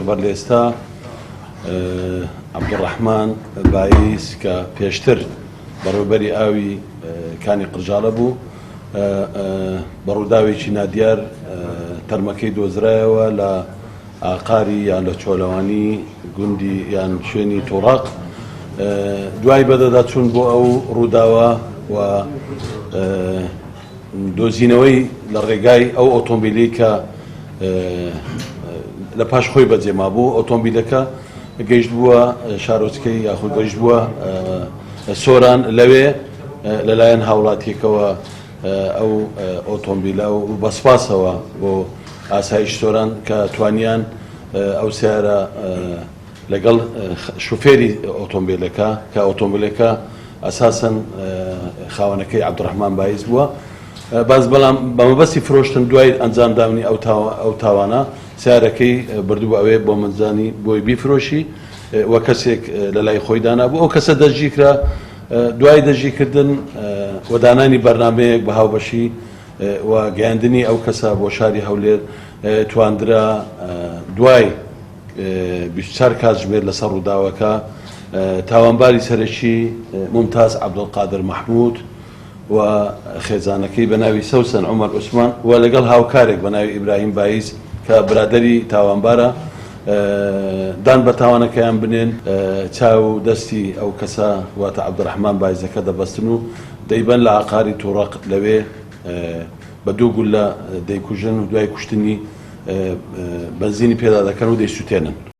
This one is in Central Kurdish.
بەر لە ئێستا عەبدوڕەحمان باییس کە پێشتر بەڕێوەبەری ئاوی کانی قرژاڵە بوو، بەڕووداوێکی نادیار تەرمەکەی دۆزرایەوە لە ئاقاری یان لە چۆلەوانی گوندی یان شوێنی تۆڕاق. دوای بەدەدا چوون بۆ ئەو ڕووداوە و دۆزینەوەی لە ڕێگای ئەو ئۆتۆمبیلی کە لە پاش خۆی بەجێما بوو. ئۆتۆمبیلەکە گەیشت بووە شارۆچکەی یاخود گەیشت بووە سۆران لەوێ لەلایەن هاوڵاتیەکەوە ئەو ئۆتۆمبیلە و بەسپاسەوە بۆ ئاسایش سۆران کە توانیان ئەو سیارە لەگەڵ شوفێری ئۆتۆمبیلەکە کە ئۆتۆمبیلەکە ئەساسەن خاوەنەکەی عەبدوڕەحمان باییس بووە، بەڵام بەمەبەستی فرۆشتن دوای ئەنجامدانی ئەو تاوانە سیارەکەی بردووە ئەوێ بۆ منزانی بۆی بیفرۆشی وە کەسێک لە لای خۆی دانا بوو. ئەو کەسە دەستگیرکرا. دوای دەستگیرکردن وەدانانی بەرنامەیەک بە هاوبەشی و گەیاندنی ئەو کەسە بۆ شاری هەولێر تواندرا دوای 24 کات ژمێر لەسەر ڕووداوەکە تاوانباری سەرەکی مومتاز عەبدولقادر مەحموود و خێزانەکەی بە ناوی سەوسن عومەر عوسمان و لەگەڵ هاوکارێک بە ناوی ئیبراهیم باییس کە برادەری تاوانبارە دان بە تاوانەکەیان بنێن چاو دەستی ئەو کەسە واتە عەبدوڕەحمان باییزەکە دەبەستن و دەیبەن لە ئاقاری تۆڕاق لەوێ بە دوو گولە دەیکوژن و دوای کوشتنی بەنزینی پێدا دەکەن و دەیسووتێنن.